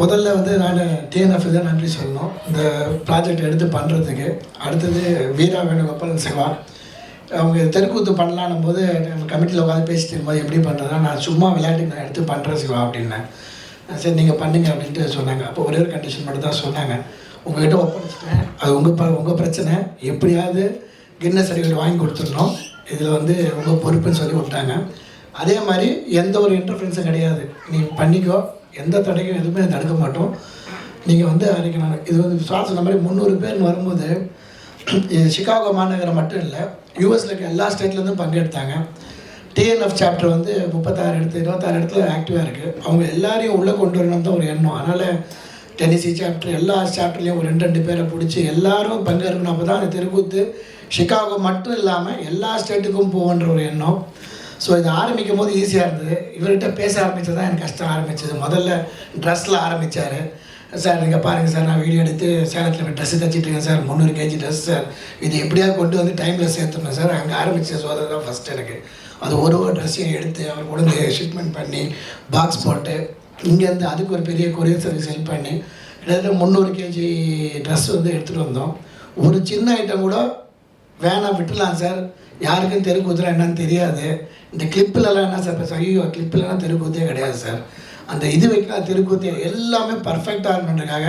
முதல்ல நான் டிஎன்எஃப் தான் நன்றி சொல்லணும் இந்த ப்ராஜெக்ட் எடுத்து பண்ணுறதுக்கு. அடுத்தது வீரா வேணுகோபால் சிவா, அவங்க தெருக்கூத்து பண்ணலான்னும் போது நம்ம கமிட்டியில் உட்காந்து பேசிட்டு இருக்கும்போது எப்படி பண்ணுறதுனா, நான் சும்மா விளையாட்டுக்கு நான் எடுத்து பண்ணுறேன் சிவா அப்படின்னேன். சரி நீங்கள் பண்ணுங்க அப்படின்ட்டு சொன்னாங்க. அப்போ ஒரே ஒரு கண்டிஷன் மட்டும் தான் சொன்னாங்க, உங்கள்கிட்ட ஒப்படைச்சிட்டேன், அது உங்கள் பிரச்சனை, எப்படியாவது கின்னஸ் சர்டிஃபிகேட் வாங்கி கொடுத்துடணும், இதில் உங்கள் பொறுப்புன்னு சொல்லி விட்டாங்க. அதே மாதிரி எந்த ஒரு இன்டர்ஃபரன்ஸும் கிடையாது, நீ பண்ணிக்கோ, எந்த தடைக்கும் எதுவுமே தடுக்க மாட்டோம், நீங்கள் அறிக்கணும். இது சுவாச மாதிரி 300 பேர்னு வரும்போது சிகாகோ மாநகரம் மட்டும் இல்லை, யூஎஸில் இருக்க எல்லா ஸ்டேட்லேருந்தும் பங்கெடுத்தாங்க. டிஎன்எஃப் சாப்டர் 26 இடத்துல ஆக்டிவாக இருக்குது. அவங்க எல்லாரையும் உள்ளே கொண்டு வரணும் தான் ஒரு எண்ணம். அதனால் டென்னிசி சாப்டர் எல்லா சாப்டர்லேயும் ஒரு 2 பேரை பிடிச்சி எல்லாரும் பங்கேற்கணும். அப்போ தான் அந்த தெருக்கூத்து சிகாகோ மட்டும் இல்லாமல் எல்லா ஸ்டேட்டுக்கும் போகன்ற ஒரு எண்ணம். ஸோ இதை ஆரம்பிக்கும் போது ஈஸியாக இருந்தது. இவர்கிட்ட பேச ஆரம்பித்தது தான் எனக்கு கஷ்டம் ஆரம்பித்தது. முதல்ல ட்ரெஸ்ஸில் ஆரம்பித்தார், சார் நீங்கள் பாருங்கள் சார், நான் வீடியோ எடுத்து சேலத்தில் ட்ரெஸ்ஸு தைச்சிட்ருக்கேன் சார், 300 kg ட்ரெஸ் சார், இது எப்படியாவது கொண்டு வந்து டைமில் சேர்த்துடணும் சார். அங்கே ஆரம்பித்த சோதனை தான் ஃபஸ்ட் எனக்கு. அது ஒரு ட்ரெஸ்ஸையும் எடுத்து அவர் கொண்டு வந்து ஷிப்மெண்ட் பண்ணி பாக்ஸ் போட்டு இங்கேருந்து அதுக்கு ஒரு பெரிய கொரியர் சர்வீஸ் ஹெல்ப் பண்ணி கிட்டத்தட்ட 300 kg ட்ரெஸ் வந்து எடுத்துகிட்டு வந்தோம். ஒரு சின்ன ஐட்டம் கூட வேணாம் விட்டுலாம் சார், யாருக்கும் தெருக்கூத்துலாம் என்னன்னு தெரியாது. இந்த கிளிப்பிலலாம் என்ன சார் இப்போ ஐயோ கிளிப்பிலலாம் தெருக்கூத்தே கிடையாது சார், அந்த இது வைக்கலாம் தெருக்கூத்தே எல்லாமே பர்ஃபெக்டாக இருக்கணுன்றதுக்காக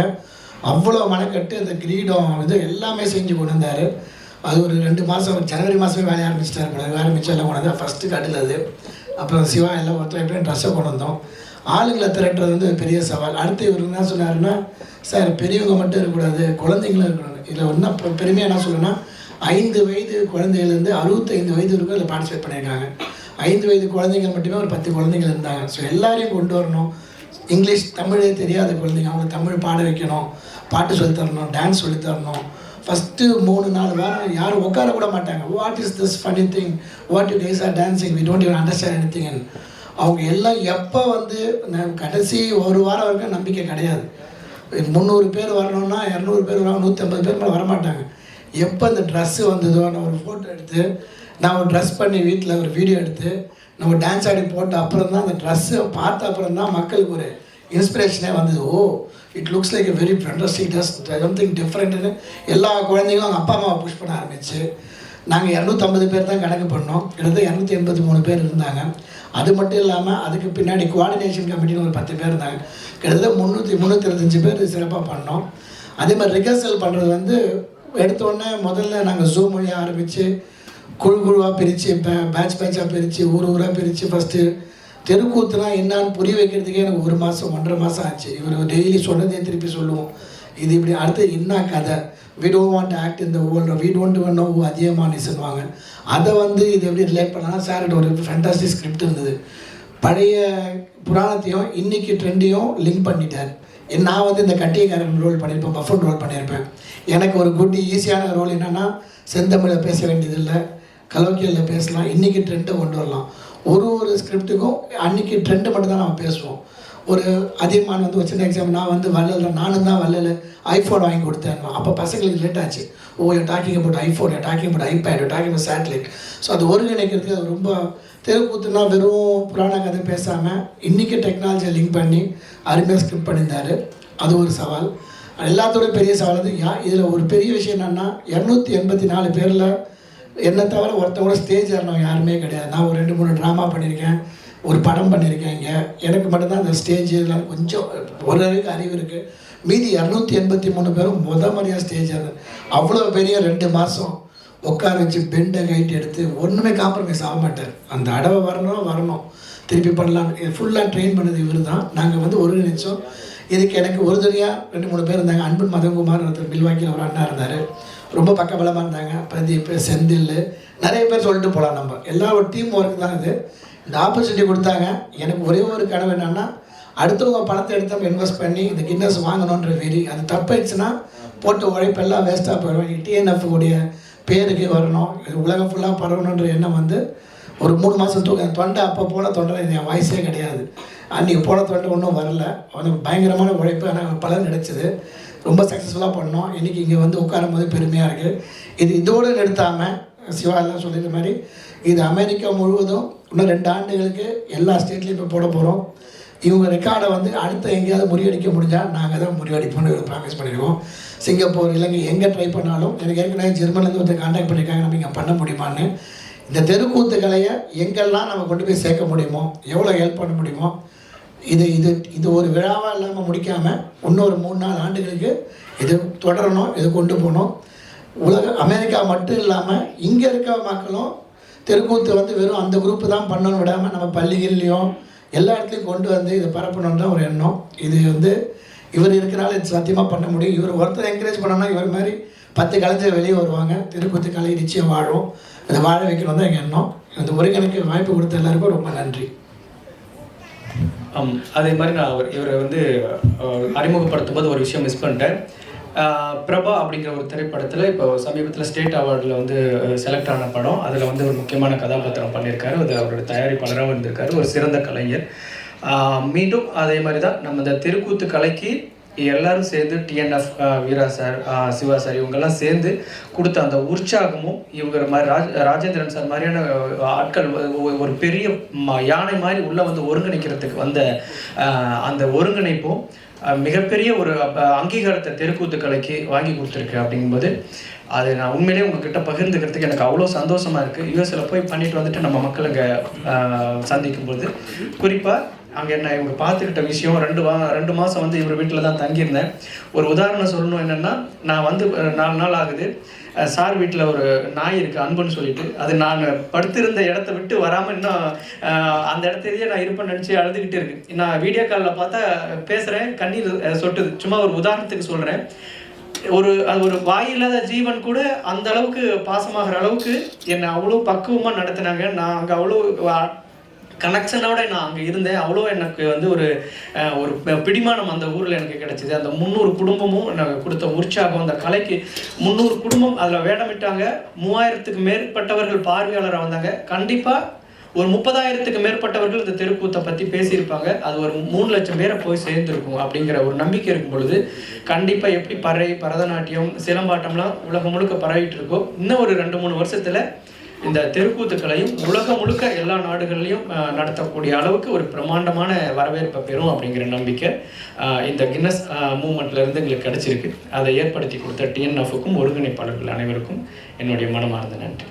அவ்வளோ மனக்கட்டு அந்த கிரீடம் இது எல்லாமே செஞ்சு கொண்டு வந்தார். அது ஒரு 2 மாதம் ஜனவரி மாதமே வேலையை ஆரம்பிச்சிட்டார் போல. ஆரம்பித்து எல்லாம் கொண்டு வந்தால் ஃபஸ்ட்டு கட்டில் அது. அப்புறம் சிவா எல்லாம் ஒருத்தர் எப்படியும் ட்ரெஸ்ஸை கொண்டு வந்தோம். ஆளுங்களை திரட்டுறது வந்து பெரிய சவால். அடுத்து இவர் என்ன சொன்னாருன்னா, சார் பெரியவங்க மட்டும் இருக்கக்கூடாது, குழந்தைங்களும் இருக்கணும். இதில் ஒன்றும் பெருமையாக என்ன சொல்லணும்னா 5 வயது குழந்தைகள்லேருந்து 65 வயது வரைக்கும் அதில் பார்ட்டிசிபேட் பண்ணியிருக்காங்க. 5 வயது குழந்தைகள் மட்டுமே ஒரு 10 குழந்தைகள் இருந்தாங்க. ஸோ எல்லாரையும் கொண்டு வரணும். இங்கிலீஷ் தமிழே தெரியாத குழந்தைங்க அவங்க தமிழ் பாட வைக்கணும், பாட்டு சொல்லித்தரணும், டான்ஸ் சொல்லித்தரணும். ஃபஸ்ட்டு 3-4 வாரம் யாரும் உட்கார கூட மாட்டாங்க. What is this funny thing, what you guys are dancing, we don't even understand anything. அவங்க எல்லாம் எப்போ வந்து கடைசி ஒரு வாரம் வரைக்கும் நம்பிக்கை கிடையாது. 300 பேர் வரணும்னா 200 பேர் வராங்க, 150 பேர் மேலே வரமாட்டாங்க. எப்போ இந்த ட்ரெஸ்ஸு வந்ததோ நான் ஒரு ஃபோட்டோ எடுத்து நான் ஒரு ட்ரெஸ் பண்ணி வீட்டில் ஒரு வீடியோ எடுத்து நம்ம டான்ஸ் ஆடி போட்ட அப்புறம் தான் அந்த ட்ரெஸ்ஸை பார்த்த அப்புறம் தான் மக்களுக்கு ஒரு இன்ஸ்பிரேஷனே வந்தது. Oh it looks like a very fantastic dress, something டிஃப்ரெண்ட்டுன்னு எல்லா குழந்தைங்களும் அவங்க அப்பா அம்மாவை புஷ் பண்ண ஆரம்பிச்சு நாங்கள் 250 பேர் தான் கணக்கு பண்ணோம். கிட்டத்தட்ட 283 பேர் இருந்தாங்க. அது மட்டும் இல்லாமல் அதுக்கு பின்னாடி கோஆர்டினேஷன் கமிட்டின்னு ஒரு 10 பேர் இருந்தாங்க. கிட்டத்தட்ட 325 பேர் சிறப்பாக பண்ணோம். அதே மாதிரி ரிஹர்சல் பண்ணுறது வந்து எடுத்தோடனே முதல்ல நாங்கள் ஜூம் மொழியாக ஆரம்பித்து குழுவாக பிரித்து பேட்ச் பேட்சாக பிரித்து ஊராக பிரித்து ஃபஸ்ட்டு தெருக்கூத்துனா என்னான்னு புரிய வைக்கிறதுக்கே எனக்கு 1 மாதம் 1.5 மாதம் ஆச்சு. இவர் டெய்லி சொன்னதே திருப்பி சொல்லுவோம். இது இப்படி அடுத்து என்ன கதை, we don't want to act in the world, we don't know who அதிகமானிஸ்வாங்க. அதை வந்து இது எப்படி ரிலேட் பண்ணால் சார்கிட்ட ஒரு ஃபேண்டாஸ்டிக் ஸ்கிரிப்ட் இருந்தது. பழைய புராணத்தையும் இன்றைக்கி ட்ரெண்டையும் லிங்க் பண்ணிட்டார். நான் வந்து இந்த கட்டியக்காரன் ரோல் பண்ணியிருப்பேன், பஃபன் ரோல் பண்ணியிருப்பேன். எனக்கு ஒரு குட்டி ஈஸியான ரோல் என்னென்னா செந்தமிழில் பேச வேண்டியதில்லை, கலோக்கியலில் பேசலாம், இன்றைக்கி ட்ரெண்டை கொண்டு வரலாம். ஒரு ஸ்கிரிப்டுக்கும் அன்றைக்கி ட்ரெண்டை மட்டும் தான் நம்ம பேசுவோம். ஒரு அதிகமான வந்து ஒரு சின்ன எக்ஸாம்பிள், நான் வந்து வள்ளல், நானும் தான் வள்ளல் ஐஃபோன் வாங்கி கொடுத்தேன். அப்போ பசங்களுக்கு லேட் ஆச்சு. Oh you talking about iPhone, you talking about iPad, you talking about satellite. So அது ஒருங்கிணைக்கிறதுக்கு அது ரொம்ப தெருக்கூத்துனா வெறும் புராண கதை பேசாமல் இன்றைக்கி டெக்னாலஜியை லிங்க் பண்ணி அருமையாக ஸ்கிரிப்ட் பண்ணியிருந்தார். அது ஒரு சவால். எல்லாத்தோட பெரிய சவால் வந்து இதில் ஒரு பெரிய விஷயம் என்னென்னா 284 பேரில் என்னை தவிர ஒருத்தவங்க ஸ்டேஜ் ஏறினவங்க யாருமே கிடையாது. நான் ஒரு 2-3 ட்ராமா பண்ணியிருக்கேன், ஒரு படம் பண்ணியிருக்கேன். இங்கே எனக்கு மட்டும்தான் அந்த ஸ்டேஜ் இதெல்லாம் கொஞ்சம் ஓரளவுக்கு அறிவு இருக்குது. மீதி 283 பேரும் முறையாக ஸ்டேஜ் ஏறது. அவ்வளோ பெரிய 2 மாதம் உட்கார வச்சு பெண்டை கைட்டு எடுத்து ஒன்றுமே காம்ப்ரமைஸ் ஆக மாட்டார். அந்த அடவை வரணும் திருப்பி பண்ணலாம். ஃபுல்லாக ட்ரெயின் பண்ணது இவர் தான். நாங்கள் வந்து ஒருங்கிணைச்சோம். இதுக்கு எனக்கு ஒரு துணியாக 2-3 பேர் இருந்தாங்க. அன்பன் மதகுமார் ஒருத்தர் மில்வாக்கியில் ஒரு அண்ணா இருந்தார், ரொம்ப பக்கபலமாக இருந்தாங்க. பிரதீப், செந்தில், நிறைய பேர் சொல்லிட்டு போகலாம். நம்ம எல்லா ஒரு டீம் ஒர்க் தான் இது. இந்த ஆப்பர்ச்சுனிட்டி கொடுத்தாங்க. எனக்கு ஒரே ஒரு கனவு என்னென்னா அடுத்தவங்க பணத்தை எடுத்து இன்வெஸ்ட் பண்ணி இந்த கின்னஸ் வாங்கணுன்ற வெறி. அது தப்பாயிடுச்சுன்னா போட்ட உழைப்பெல்லாம் வேஸ்ட்டாக போயிடும். டிஎன்எஃப் உடைய பேருக்கு வரணும், இது உலகம் ஃபுல்லாக பரவணுன்ற எண்ணம் வந்து ஒரு 3 மாதம் என் தொண்டை அப்போ போன தொண்டை இது என் வாய்ஸே கிடையாது. அன்றைக்கி போன தொண்டை ஒன்றும் வரல. அவனுக்கு பயங்கரமான உழைப்பு, ஆனால் பலன் கிடைச்சிது. ரொம்ப சக்ஸஸ்ஃபுல்லாக பண்ணோம். இன்றைக்கி இங்கே வந்து உட்காரும் போது பெருமையாக இருக்குது. இது இதோடு நிறுத்தாமல் சிவா எல்லாம் சொல்லியிருந்த மாதிரி இது அமெரிக்கா முழுவதும் இன்னும் 2 ஆண்டுகளுக்கு எல்லா ஸ்டேட்லேயும் இப்போ போட போகிறோம். இவங்க ரெக்கார்டை வந்து அடுத்த எங்கேயாவது முறியடிக்க முடிஞ்சால் நாங்கள் தான் முறியடிப்போம்னு ப்ராமிஸ் பண்ணியிருக்கோம். சிங்கப்பூர், இலங்கை எங்கே ட்ரை பண்ணாலும் எனக்கு ஏற்கனவே ஜெர்மனிலேருந்து ஒருத்தர் கான்டாக்ட் பண்ணியிருக்காங்க, நம்ம இங்கே பண்ண முடியுமான்னு. இந்த தெருக்கூத்து கலையை எங்கெல்லாம் நம்ம கொண்டு போய் சேர்க்க முடியுமோ, எவ்வளோ ஹெல்ப் பண்ண முடியுமோ, இது ஒரு விழாவாக இல்லாமல் முடிக்காமல் இன்னொரு 3-4 ஆண்டுகளுக்கு இது தொடரணும், இது கொண்டு போகணும். அமெரிக்கா மட்டும் இல்லாமல் இங்கே இருக்க மக்களும் தெருக்கூத்து வந்து வெறும் அந்த குரூப்பு தான் பண்ணணும்னு விடாமல் நம்ம பள்ளிகள்லேயும் எல்லா இடத்துலையும் கொண்டு வந்து இதை பரப்பணுன்னு தான் ஒரு எண்ணம். இது வந்து இவர் இருக்கிறனால இது சத்தியமாக பண்ண முடியும். இவர் ஒருத்தர் என்கரேஜ் பண்ணோன்னா இவர் மாதிரி 10 கலைஞர் வெளியே வருவாங்க. தெருக்கூத்து கலை நிச்சயம் வாழும். இதை வாழ வைக்கணும் தான் எங்கள் எண்ணம். இந்த ஒருங்கிணைக்க வாய்ப்பு கொடுத்த எல்லாருக்கும் ரொம்ப நன்றி. அதே மாதிரி நான் இவரை வந்து அறிமுகப்படுத்தும் போது ஒரு விஷயம் மிஸ் பண்ணிட்டேன். பிரபா அப்படிங்கிற ஒரு திரைப்படத்தில் இப்போ சமீபத்தில் ஸ்டேட் அவார்டில் வந்து செலக்ட் ஆன படம். அதில் வந்து ஒரு முக்கியமான கதாபாத்திரம் பண்ணியிருக்காரு. அது அவரோட தயாரிப்பாளராகவும் இருந்திருக்காரு. ஒரு சிறந்த கலைஞர். மீண்டும் அதே மாதிரி தான் நம்ம இந்த தெருக்கூத்து கலைக்கு எல்லாரும் சேர்ந்து டிஎன்எஃப், வீரா சார், சிவா சார் இவங்கெல்லாம் சேர்ந்து கொடுத்த அந்த உற்சாகமும், இவங்க மாதிரி ராஜேந்திரன் சார் மாதிரியான ஆட்கள் ஒரு பெரிய யானை மாதிரி உள்ளே வந்து ஒருங்கிணைக்கிறதுக்கு வந்த அந்த ஒருங்கிணைப்பும் மிகப்பெரிய ஒரு அங்கீகாரத்தை தெருக்கூத்து கலைக்கு வாங்கி கொடுத்துருக்கு. அப்படிங்கும்போது அது நான் உண்மையிலேயே உங்ககிட்ட பகிர்ந்துக்கிறதுக்கு எனக்கு அவ்வளோ சந்தோஷமாக இருக்குது. யூஎஸில் போய் பண்ணிட்டு வந்துட்டு நம்ம மக்கள் அங்கே சந்திக்கும்போது, குறிப்பாக அங்கே என்ன இவங்க பார்த்துக்கிட்ட விஷயம், 2 மாதம் வந்து இவர் வீட்டில் தான் தங்கியிருந்தேன். ஒரு உதாரணம் சொல்லணும் என்னென்னா, நான் வந்து 4 நாள் ஆகுது, சார் வீட்டில் ஒரு நாய் இருக்குது அன்புன்னு சொல்லிட்டு, அது நான் படுத்திருந்த இடத்த விட்டு வராமல் இன்னும் அந்த இடத்துலேயே நான் இருப்பேன்னு நினச்சி அழுதுகிட்டே இருக்கு. நான் வீடியோ காலில் பார்த்தா பேசுகிறேன், கண்ணீர் சொட்டுது. சும்மா ஒரு உதாரணத்துக்கு சொல்கிறேன். அது ஒரு வாயில்லாத ஜீவன் கூட அந்த அளவுக்கு பாசமாகிற அளவுக்கு என்னை அவ்வளோ பக்குவமாக நடத்தினாங்க. நான் அங்கே அவ்வளோ கனெக்ஷனோட நான் அங்கே இருந்தேன். அவ்வளோ எனக்கு வந்து ஒரு பிடிமானம் அந்த ஊரில் எனக்கு கிடைச்சிது. அந்த 300 குடும்பமும் எனக்கு கொடுத்த உற்சாகம், அந்த கலைக்கு 300 குடும்பம் அதில் வேடமிட்டாங்க. 3000க்கு மேற்பட்டவர்கள் பார்வையாளராக வந்தாங்க. கண்டிப்பாக ஒரு 30,000க்கு மேற்பட்டவர்கள் இந்த தெருக்கூத்தை பற்றி பேசியிருப்பாங்க. அது ஒரு 3 லட்சம் பேரை போய் சேர்ந்துருக்கும் அப்படிங்கிற ஒரு நம்பிக்கை இருக்கும் பொழுது, கண்டிப்பாக எப்படி பரதநாட்டியம், சிலம்பாட்டம்லாம் உலகம் முழுக்க பரவிட்டு இருக்கோ, இன்னும் ஒரு 2-3 வருஷத்தில் இந்த தெருக்கூத்துக்களையும் உலகம் முழுக்க எல்லா நாடுகள்லையும் நடத்தக்கூடிய அளவுக்கு ஒரு பிரம்மாண்டமான வரவேற்பை பெறும் அப்படிங்கிற நம்பிக்கை இந்த கின்னஸ் மூமெண்ட்லேருந்து எங்களுக்கு கிடச்சிருக்கு. அதை ஏற்படுத்தி கொடுத்த டிஎன்எஃப்க்கும் ஒருங்கிணைப்பாளர்கள் அனைவருக்கும் என்னுடைய மனமார்ந்த நன்றி.